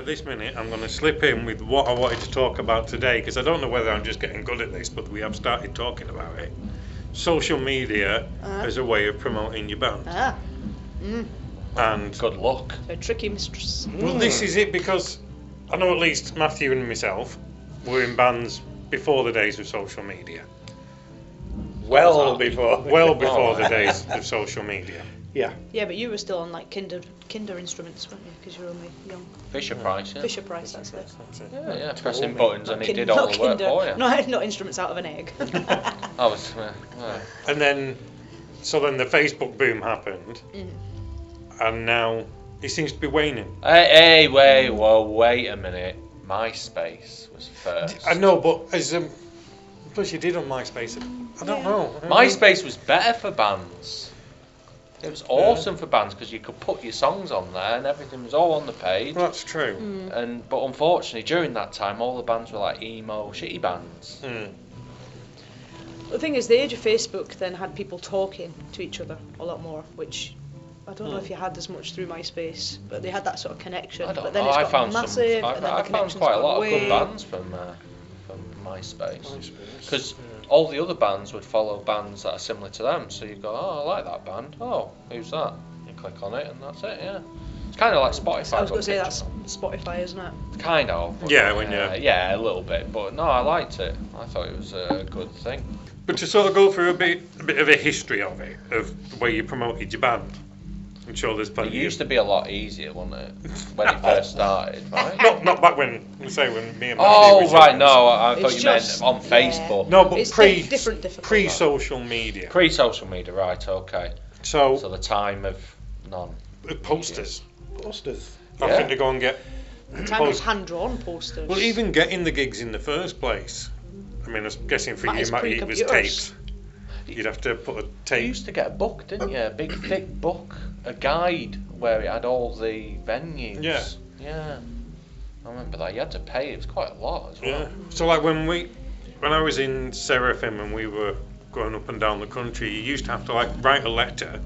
this minute, I'm going to slip in with what I wanted to talk about today, because I don't know whether I'm just getting good at this, but we have started talking about it. Social media as a way of promoting your band. And good luck. A tricky mistress. well, this is it, because I know at least Matthew and myself were in bands before the days of social media. Well before. Well before the days of social media. Yeah. Yeah, but you were still on like kinder instruments, weren't you? Because you were only young. Fisher Price, yeah. Fisher Price, that's it. Yeah, pressing buttons and it did all the work for you. No, not instruments out of an egg. I was, And then, so then the Facebook boom happened, and now it seems to be waning. Hey, wait a minute. MySpace was first. I know, but as plus you did on MySpace. I don't know. MySpace was better for bands. It was awesome for bands because you could put your songs on there and everything was all on the page. Well, that's true. But unfortunately, during that time, all the bands were like emo, shitty bands. The thing is, the age of Facebook then had people talking to each other a lot more, which I don't know if you had as much through MySpace, but they had that sort of connection. I don't but then know. It's I got found massive, and then I the found connections quite a got lot of way- good bands from MySpace. Because all the other bands would follow bands that are similar to them. So you go, oh, I like that band. Oh, who's that? You click on it and that's it, yeah. It's kind of like Spotify. I was going to say but that's Spotify, isn't it? kind of. Yeah, Yeah, a little bit. But no, I liked it. I thought it was a good thing. But to sort of go through a bit of a history of it, of the way you promoted your band, I'm sure there's It plenty. used to be a lot easier, wasn't it? When it first started, right? Not back when me and Matthew Oh, was right, young. no, I thought It's you just- meant on Facebook. No, but It's different difficulty. pre-social media. Pre-social media, right, okay. So So the time of none. posters. Posters. Having to go and get. The time was hand-drawn posters. Well, even getting the gigs in the first place. I mean, I was guessing for That you, is Matty, it was pre-computers. tapes. You'd have to put a You tape. used to get a book, didn't you? A big, thick book, a guide where it had all the venues. Yeah. Yeah. I remember that. You had to pay. It was quite a lot as well. Yeah. So like when I was in Seraphim and we were going up and down the country, you used to have to like write a letter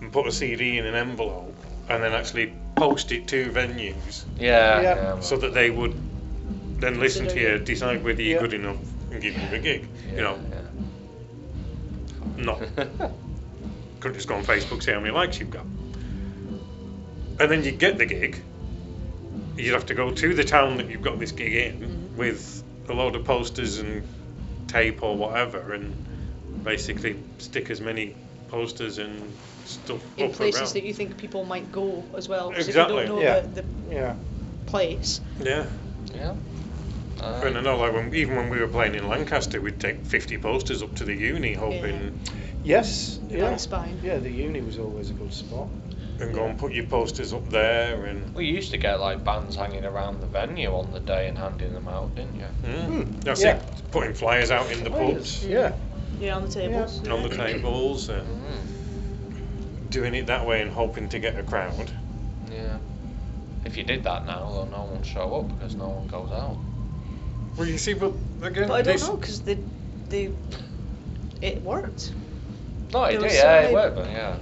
and put a CD in an envelope and then actually post it to venues Yeah. so that they would then listen to you, decide whether you're good enough and give you the gig. You know, not couldn't just go on Facebook say how many likes you've got. And then you get the gig. You'd have to go to the town that you've got this gig in with a load of posters and tape or whatever, and basically stick as many posters and stuff in up places around. that you think people might go as well. 'Cause Exactly. if you don't know the place. Yeah. Yeah. And I know, like even when we were playing in Lancaster, we'd take 50 posters up to the uni, hoping Yes. Yeah. That's fine. Yeah, the uni was always a good spot. and go and put your posters up there and. We used to get like bands hanging around the venue on the day and handing them out, didn't you? That's Yeah. it. Putting flyers out in the pubs, Yeah. Yeah, on the tables. on the tables, and doing it that way and hoping to get a crowd. Yeah. If you did that now, though, no one would show up because no one goes out. Well, you see, but again, But I don't this, know, because it worked. No, it There did, was yeah, it certainly- worked, yeah.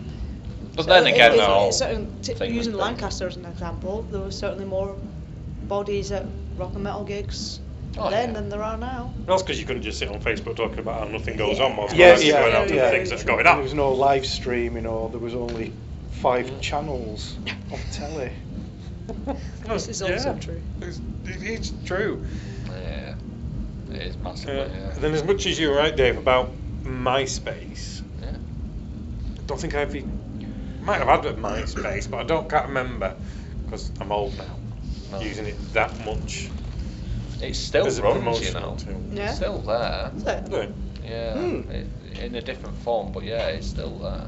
But then again, no. thing Using was Lancaster as an example, there were certainly more bodies at rock and metal gigs then than there are now. that's because you couldn't just sit on Facebook talking about how nothing goes on. Most Yeah, of going out to the things that's going There on. was no live streaming, or there was only 5 channels on telly. This is also true. It's true. Yeah. It is massively, yeah. Then, as much as you're right, Dave, about MySpace, Yeah. I don't think I've might have had a MySpace, but I can't remember because I'm old now. No. Using it that much It still as a runs, you promotional know. tool. Yeah. It's still there. Is it? Good. Yeah. In a different form, but yeah, it's still there.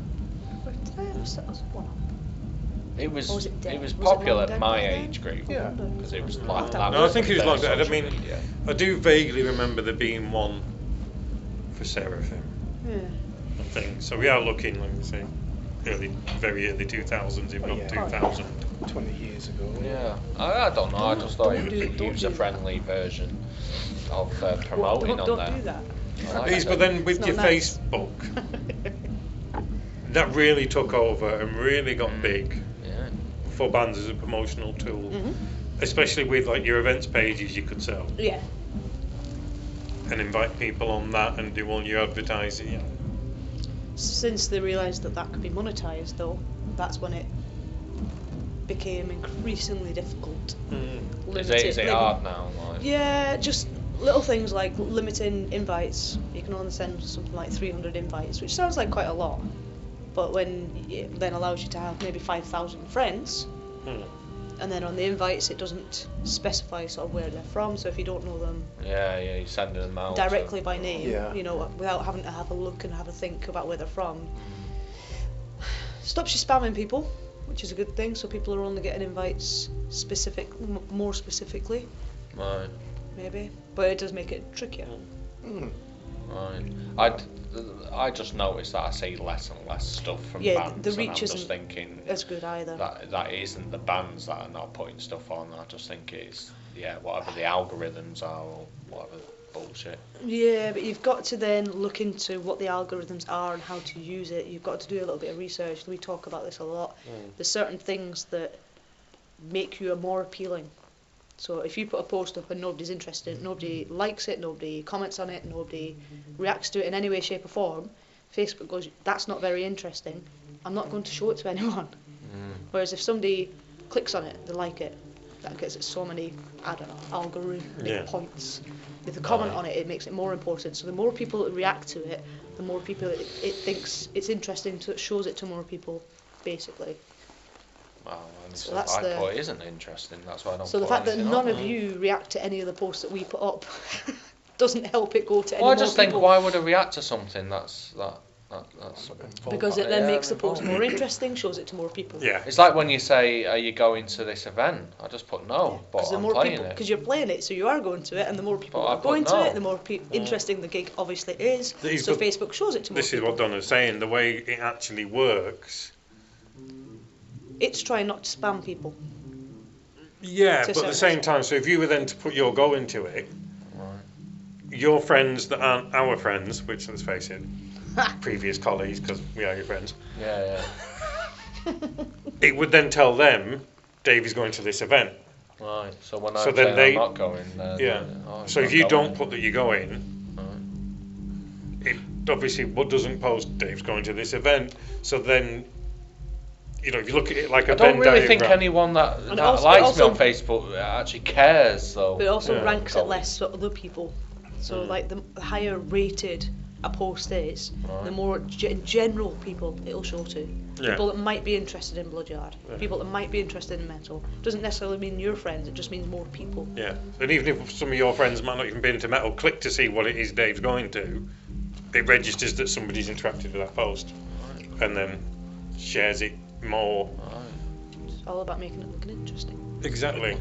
Did I ever set us one up? It was Or was it dead? it was Was it popular long at dead my by then? age group. Yeah. Because it was I'll like have to that. have a No, I look. think it was the like that. I social mean, media. I do vaguely remember there being one for Seraphim, Yeah. I think. So we are looking, like we say, very early 2000s, if Oh, not yeah. 2000. 20 years ago. Yeah, I don't know. I just thought it was a Don't do user-friendly version of promoting Don't on do there. that. I liked But it. then with It's your not nice. Facebook, that really took over and really got big Yeah. for bands as a promotional tool, Mm-hmm. especially with like your events pages you could sell Yeah. and invite people on that and do all your advertising. Yeah. Since they realised that could be monetised, though, that's when it became increasingly difficult. Is it hard now? Like? Yeah, just little things like limiting invites. You can only send something like 300 invites, which sounds like quite a lot. But when it then allows you to have maybe 5,000 friends, and then on the invites it doesn't specify sort of where they're from. So if you don't know them, you're sending them out directly by name, Yeah. you know, without having to have a look and have a think about where they're from. Stops you spamming people, which is a good thing. So people are only getting invites more specifically. Right. Maybe, but it does make it trickier. Right. I just noticed that I see less and less stuff from bands, the and reach I'm just isn't thinking as good either. that isn't the bands that are not putting stuff on. I just think it's whatever the algorithms are or whatever bullshit. Yeah, but you've got to then look into what the algorithms are and how to use it. You've got to do a little bit of research. We talk about this a lot. There's certain things that make you more appealing. So if you put a post up and nobody's interested, nobody likes it, nobody comments on it, nobody reacts to it in any way, shape or form, Facebook goes, that's not very interesting, I'm not going to show it to anyone. Whereas if somebody clicks on it, they like it, that gets it so many, I don't know, algorithmic points. If they comment on it, it makes it more important. So the more people that react to it, the more people it thinks it's interesting, so it shows it to more people, basically. Well, and So so that's I the- thought it isn't interesting. That's why I don't. So the put fact that anything none on of there. you react to any of the posts that we put up doesn't help it go to any Well, I more just think, people. why would I react to something that's Because it then makes the post involved. more interesting, shows it to more people. Yeah. It's like when you say, "Are you going to this event?" I just put no, but Because the I'm more playing people, it. because you're playing it, so you are going to it, and the more people But I are put going to no. it, the more interesting the gig obviously is. These So but- Facebook shows it to more This is people. what Donna's saying. The way it actually works. It's trying not to spam people. Yeah, To a but at the certain same time, so if you were then to put your go into it, your friends that aren't our friends, which let's face it, previous colleagues, because we are your friends, Yeah. it would then tell them Dave is going to this event. Right. So when So I then say they- I'm not going, Yeah. I'm So not if you going. don't put that you're going, it obviously doesn't post Dave's going to this event. So then, you know, if you look at it like a I don't Venn really think diagram- anyone that And likes me on Facebook actually cares, though. But it also Yeah. ranks it less for other people. So like the higher rated a post is, the more general people it'll show to. Yeah. People that might be interested in Bloodyard, people that might be interested in metal. Doesn't necessarily mean your friends, it just means more people. Yeah, and even if some of your friends might not even be into metal, click to see what it is Dave's going to, it registers that somebody's interacted with that post, and then shares it more. It's all about making it look interesting. Exactly.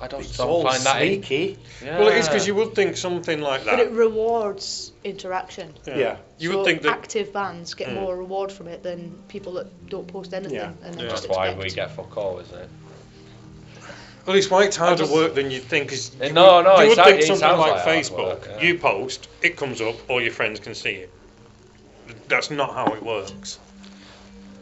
I don't It's all find that sneaky. Yeah. Well, it is because you would think something like But it that. rewards interaction. Yeah. You So would think that. active bands get more reward from it than people that don't post anything Yeah. and then Yeah. just That's why expect. we get fuck all, is it? Well, it's why it's harder just- work than you'd think. 'Cause you No, would, no, you it would sounds- think it something sounds like like hard Facebook. work, yeah. You post, it comes up, all your friends can see it. That's not how it works.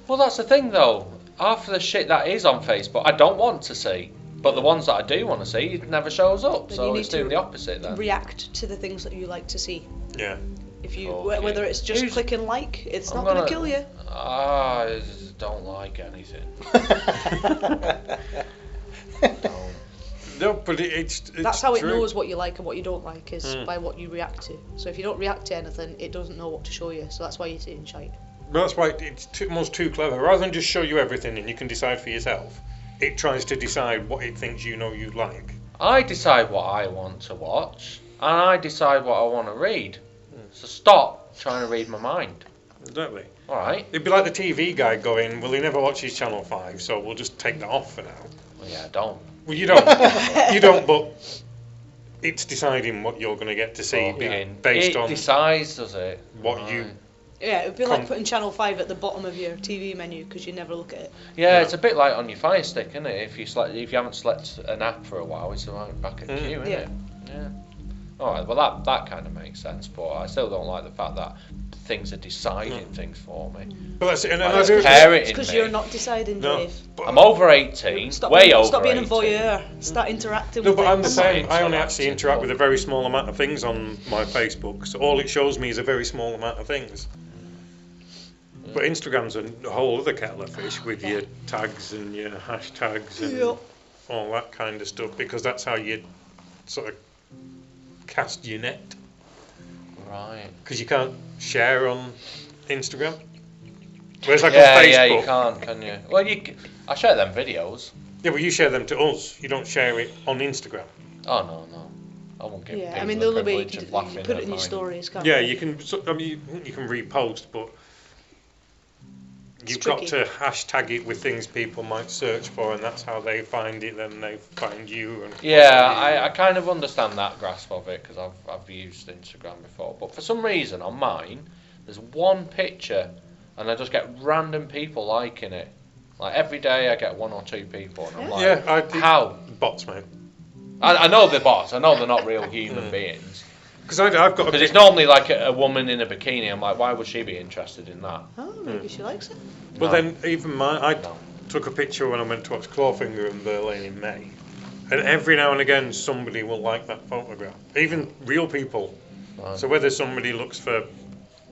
Well, that's the thing, though. Half of the shit that is on Facebook, I don't want to see. But the ones that I do want to see, it never shows up. Then So you need it's doing to the opposite then. React to the things that you like to see. Yeah. If you Okay. whether it's just Who's- click and like, it's I'm not going to gonna- kill you. I don't like anything. Don't. No, but it's That's how it true. knows what you like and what you don't like is Hmm. by what you react to. So if you don't react to anything, it doesn't know what to show you. So that's why you're seeing shite. Well, that's why it's almost too clever. Rather than just show you everything and you can decide for yourself, it tries to decide what it thinks you know you like. I decide what I want to watch, and I decide what I want to read. So stop trying to read my mind. Exactly. All right. It'd be like the TV guy going, well, he never watches Channel 5, so we'll just take that off for now. Well, yeah, don't. Well, you don't. You don't, but it's deciding what you're going to get to see Fucking- based it on decides, does it? what you... Yeah, it would be like Com- putting Channel 5 at the bottom of your TV menu because you never look at it. Yeah, it's a bit like on your Fire Stick, isn't it? If you haven't slept a nap for a while, it's right back at you, isn't Yeah. it? Yeah. All right, well that kind of makes sense, but I still don't like the fact that things are deciding things for me. But that's it. And Like, I do. parenting Because me. you're not deciding, No, Dave. but- I'm over 18, way over Stop being 18. a voyeur. Start interacting No, with but I'm the things. same. I only interactive, actually interact but- with a very small amount of things on my Facebook, so all it shows me is a very small amount of things. But Instagram's a whole other kettle of fish with your tags and your hashtags and Yep. all that kind of stuff, because that's how you sort of cast your net. Right. Because you can't share on Instagram. Whereas like Yeah, on Facebook, yeah, you can't, can you? Well, I share them videos. yeah, but you share them to us. You don't share it on Instagram. Oh no, I won't give Yeah, people I mean, the the only way you privilege can of laughing put it at in your mine. stories, can't Yeah, you? you can. I mean, you can repost, but It's you've got tricky. to hashtag it with things people might search for, and that's how they find it. Then they find you. And Yeah, follow you. I kind of understand that grasp of it because I've used Instagram before. But for some reason on mine, there's one picture, and I just get random people liking it. Like every day, I get one or two people, and I'm like, Yeah, I do. how? Bots, mate. I know they're bots. I know they're not real human beings. Because I've got a Because it's normally like a woman in a bikini. I'm like, why would she be interested in that? Oh, maybe she likes it. But No. then even I No. took a picture when I went to watch Clawfinger in Berlin in May, and every now and again somebody will like that photograph, even real people. Right. So whether somebody looks for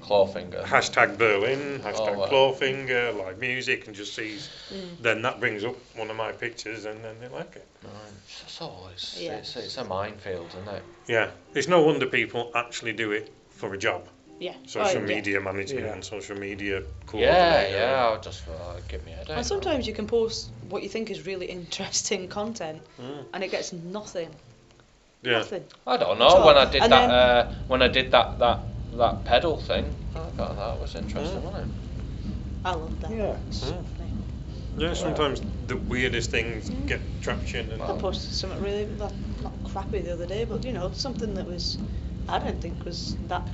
Clawfinger. hashtag Berlin, hashtag Oh, right. Clawfinger, live music, and just sees, then that brings up one of my pictures, and then they like it. Right. So it's, Yeah. it's a minefield, isn't it? Yeah, it's no wonder people actually do it for a job. Yeah. Social Oh, yeah. media management Yeah. and social media Yeah, coordinator. yeah. I'll just give me a headache. And sometimes you can post what you think is really interesting content, and it gets nothing. Yeah. Nothing. I don't At know. all. When I did And that, when I did that pedal thing, I thought that was interesting, wasn't I love that. Yeah. It's funny. Yeah, sometimes the weirdest things get traction. And I posted something really not crappy the other day, but you know, something that was I didn't think was that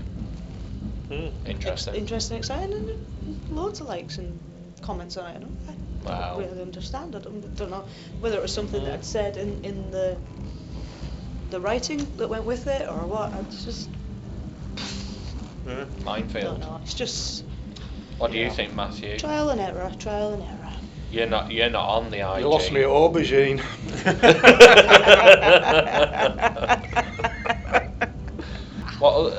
it? Interesting. interesting, exciting, and loads of likes and comments on it. And I Wow. don't really understand. I don't know whether it was something that I'd said in the writing that went with it or what. I just yeah. don't Minefield. know. It's just What do you think, Matthew? trial and error. You're not on the IG. You lost me at aubergine. Well,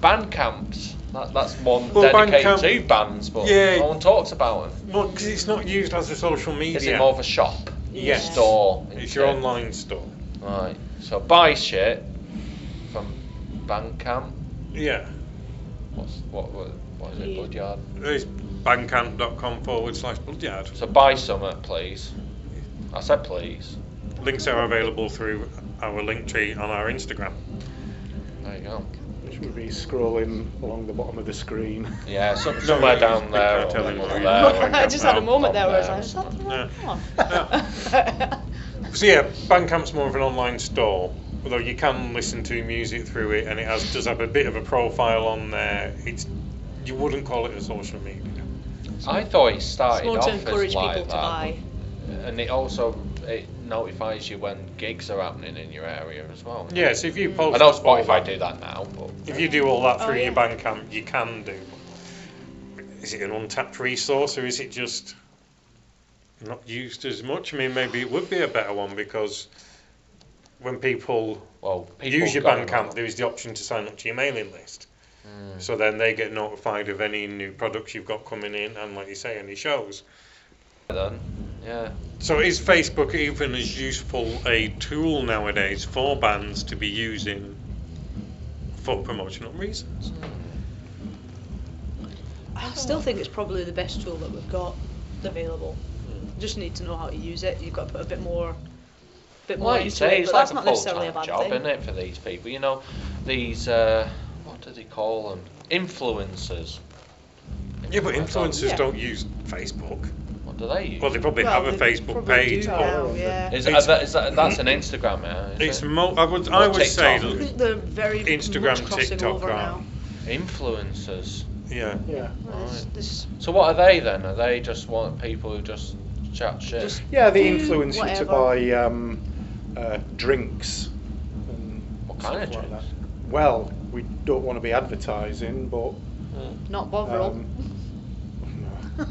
band camps. That's one Well, dedicated Bandcamp- to bands, but Yeah. no one talks about them. Well, because it's not used as a social media. Is it more of a shop? Yeah. Store? It's your isn't it? online store. Right. So buy shit from Bandcamp. Yeah. What is it? Yeah. Bloodyard. It's bandcamp.com/Bloodyard. So buy some, please. I said please. Links are available through our link tree on our Instagram. There you go. Which would be scrolling along the bottom of the screen. Yeah, somewhere down there. I Or tell him or what. there. I just had a moment there where I was Yeah. like, is that the Yeah. right one? So yeah, Bandcamp's more of an online store, although you can listen to music through it, and it does have a bit of a profile on there. You wouldn't call it a social media. I thought it It's started more off to as encourage like people to that, buy. and it also notifies you when gigs are happening in your area as well. Yeah, so if you post I know all Spotify that- do that now, but If you do all that through Oh, your yeah. Bandcamp, you can do. Is it an untapped resource, or is it just not used as much? I mean, maybe it would be a better one, because when people people use your go on Bandcamp, that. there is the option to sign up to your mailing list. So then they get notified of any new products you've got coming in, and like you say, any shows. Then, yeah. So is Facebook even as useful a tool nowadays for bands to be using for promotional reasons? I still think it's probably the best tool that we've got available. You just need to know how to use it. You've got to put a bit more Like you into say, it, it's but like that's a not necessarily a full-time bad job, thing. isn't it, for these people? You know, these what do they call them? Influencers. Yeah, but influencers Yeah. don't use Facebook. What do they use? Well, they probably Well, have a they Facebook probably page, do but now, yeah. Is It's- that's an Instagram, yeah? Is it's it? I would say I think they're very Instagram, much crossing TikTok over are. now. Influencers. Yeah. Yeah. Well, this So what are they then? Are they just people who just chat shit? Yeah, they Do influence you to whatever. buy drinks. And What kind stuff of like drinks? that. Well, we don't want to be advertising, but Not Bovril. no.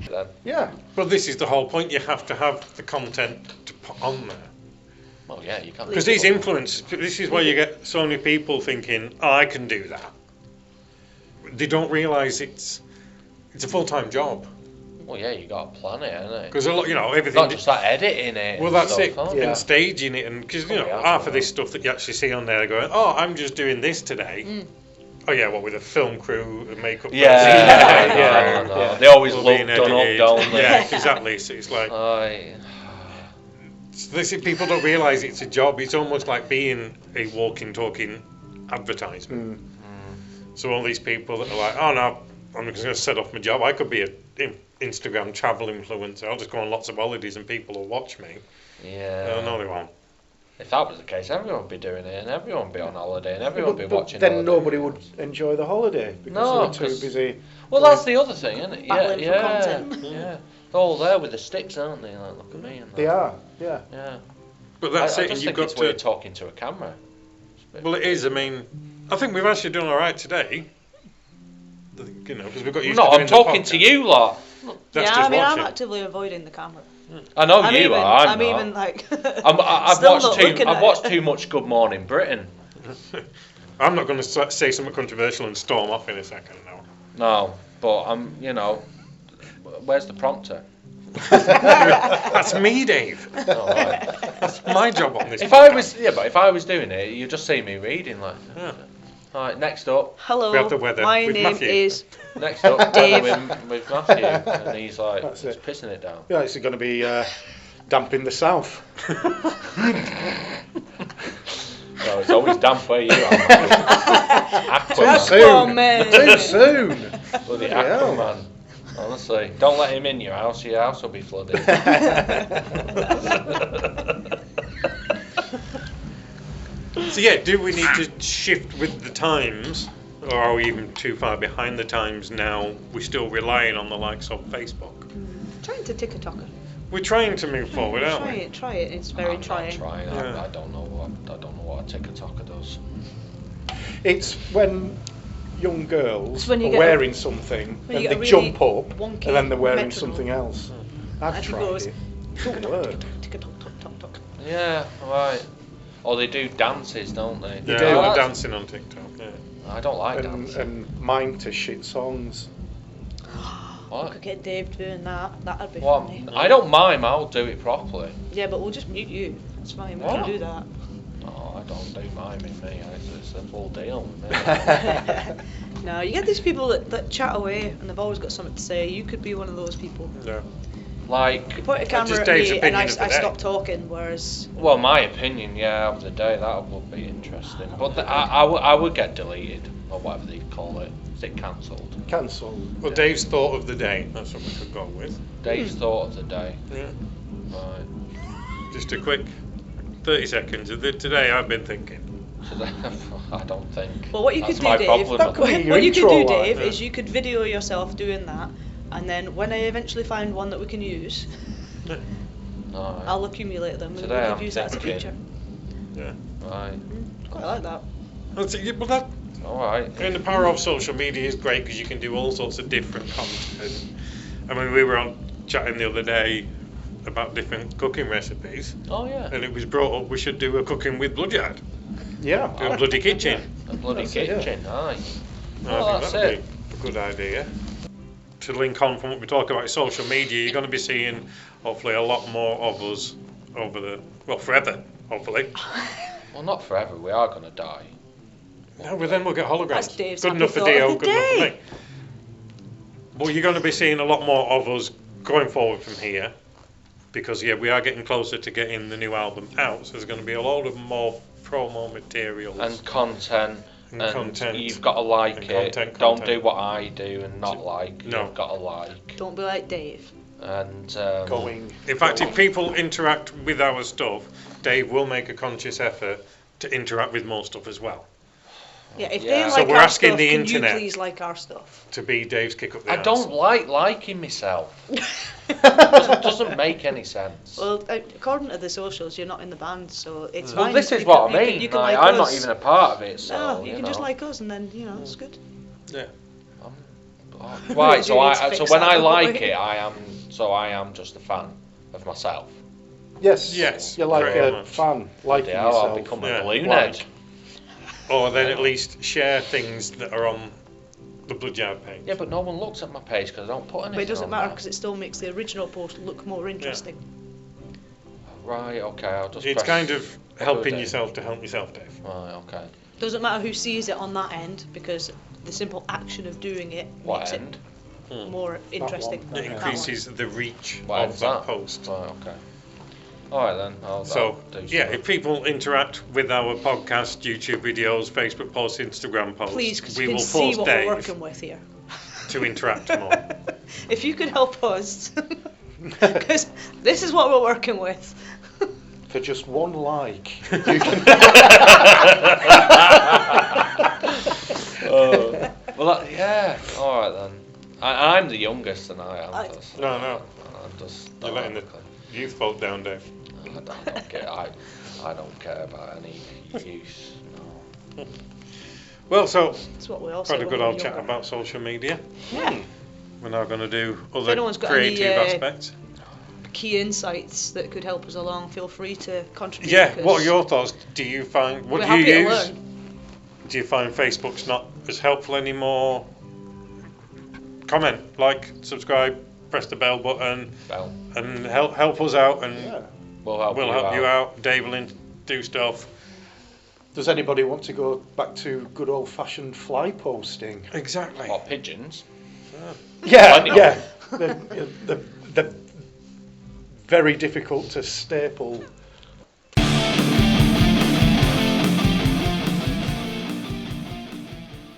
Then. Yeah. But this is the whole point. You have to have the content to put on there. Well, yeah, you can't. Because these influencers, this is why you get so many people thinking, "Oh, I can do that." They don't realise it's a full-time job. Well, yeah, you got to plan it, innit? Because a lot, everything. Not just that editing it. Well, and that's stuff, it, huh? Yeah. and staging it, and because yeah, half of this stuff that you actually see on there, going, "Oh, I'm just doing this today." Oh yeah, what with a film crew, a makeup Yeah, person. yeah, yeah, yeah. They always All look being done up, edited. don't they? Yeah, exactly. So it's like. Aye. People don't realise it's a job. It's almost like being a walking, talking advertisement. So all these people that are like, oh no, I'm just going to set off my job. I could be an Instagram travel influencer. I'll just go on lots of holidays and people will watch me. Yeah. No, they won't. If that was the case, everyone would be doing it, and everyone would be on holiday, and everyone would be But watching. then holiday. nobody would enjoy the holiday because No, they were too 'cause- busy. Well, that's the other thing, isn't it? Yeah, Battling for yeah, content. yeah. They're all there with the sticks, aren't they? Like, look at me. And They that. are, yeah. Yeah. But that's I it. just And you've think got it's to. weird talking to a camera. Well, it is. I mean, I think we've actually done all right today. Because we've got used No, to doing I'm talking the to podcast. you lot. That's yeah, just I mean, I'm watching. actively avoiding the camera. I know I'm you even, are. I'm not. even like. I've still watched not looking I've at watched it. too much Good Morning Britain. I'm not going to say something controversial and storm off in a second now. No, but I'm. Where's the prompter? That's me, Dave. Oh, right. That's my job on this. If I podcast. was, if I was doing it, you'd just see me reading like. Yeah. All right, next up, Hello, We have the weather my with name Matthew. is. next up, Dave. with Matthew, and he's like, That's he's it. pissing it down. Yeah, it's going to be damp in the south. No, it's always damp where you are. Too Aquaman, soon. man. Too soon. bloody hell. Aquaman. Honestly, don't let him in your house. Your house will be flooded. So yeah, do we need to shift with the times, or are we even too far behind the times now? We're still relying on the likes of Facebook. Trying to TikTok. We're trying to move forward, aren't Try we? it, try it. It's very I'm trying. Not trying. Yeah. I don't know what a TikToker does. It's when young girls It's when you are get a- wearing something when and you they get a jump really up wonky and then they're wearing metronome. something else. I've And she tried goes, it. Doesn't work. TikTok. Yeah, right. Or they do dances, don't they? Yeah, do. a lot of That's- dancing on TikTok. Yeah. I don't like And, dancing. and mime to shit songs. I What? could get Dave doing that. That'd be Well, funny. I don't mime. I'll do it properly. Yeah, but we'll just mute you. It's fine. We What? can do that. No, I don't do miming me. It's a full deal with me. No, you get these people that chat away and they've always got something to say. You could be one of those people. Yeah. Like, You point a That's camera just at Dave's me and I opinion of the day. stop talking, whereas well, my opinion, yeah, of the day, that would be interesting. But I would get deleted, or whatever they call it. Is it cancelled? Cancelled. Well, Dave's thought of the day. That's what we could go with. Dave's thought of the day. Yeah. Right. Just a quick 30 seconds. Today I've been thinking. Today, I don't think. Well, what you That's could my do, Dave, problem. That could be your what you could intro do, line. Dave, is you could video yourself doing that, and then when I eventually find one that we can use, Alright. I'll accumulate them and Today we I'm could use that as a thinking. feature. Yeah. Right. Quite like that. Well, that Alright. and the power of social media is great because you can do all sorts of different content. I mean, we were on chatting the other day about different cooking recipes, Oh yeah. and it was brought up we should do a cooking with Bloodyard, Yeah. do a bloody kitchen. A bloody That's it, yeah. kitchen, aye. And Oh, I that's think that'd it. be a good idea. To link on from what we talk about social media, you're going to be seeing hopefully a lot more of us forever, hopefully. Well, not forever. We are gonna die. No, but then we'll get holograms. That's Dave's Good happy enough for thought Dio, of the good enough for day. me. But you're going to be seeing a lot more of us going forward from here, because yeah, we are getting closer to getting the new album out. So there's going to be a lot of more promo materials. And content. And content. You've got to like And it. content. Don't do what I do and not like. No. You've got to like. Don't be like Dave. And Going. In fact, if people interact with our stuff, Dave will make a conscious effort to interact with more stuff as well. Yeah, if Yeah. they So like we're our asking stuff, the can internet. you please like our stuff? To be Dave's kick up the I arse. don't like liking myself. Doesn't make any sense. Well, according to the socials, you're not in the band, so it's Well, fine. this You is can- what I you can- mean. You can like, like I'm not us. even a part of it, so No, you can just know. like us, and then it's good. Yeah. Right, so You need to so fix when that, I don't like we? it, I am just a fan of myself. Yes. Yes, You're like pretty a much. fan, liking Yeah, I'll yourself. become Yeah. a balloon Like. head. Or then at least share things that are on the Bloodyard page. Yeah, but no one looks at my page because I don't put anything But it doesn't on matter there. because it still makes the original post look more interesting. Right, okay, I'll just It's press kind of helping upload. yourself to help yourself, Dave. Right, okay. Doesn't matter who sees it on that end because the simple action of doing it What makes end? it more interesting. one. It That increases the reach What of end's that that? post. Right, okay. Alright then, I'll So, do yeah, some. if people interact with our podcast, YouTube videos, Facebook posts, Instagram posts, Please, because we you will can see force what Dave we're working with here. to interact more. If you could help us, because this is what we're working with. For just one like, you can. Well, yeah, alright then. I'm the youngest and I am I- just. No. I'm just. You're letting the youth folk down, Dave. I don't care. I don't care about any use. No. Well, so That's what we all had a said good when we old were chat younger. about social media. Yeah. We're now going to do other anyone's got any, creative aspects. Key insights that could help us along, feel free to contribute. Yeah, because what are your thoughts? Do you find what we're do you happy to use? learn. Do you find Facebook's not as helpful anymore? Comment, like, subscribe, press the bell button, Well, and help us out, and Yeah. we'll help we'll you help out. you out. Dave will do stuff. Does anybody want to go back to good old-fashioned fly posting? Exactly. Or pigeons. Yeah, Plenty of yeah. The very difficult to staple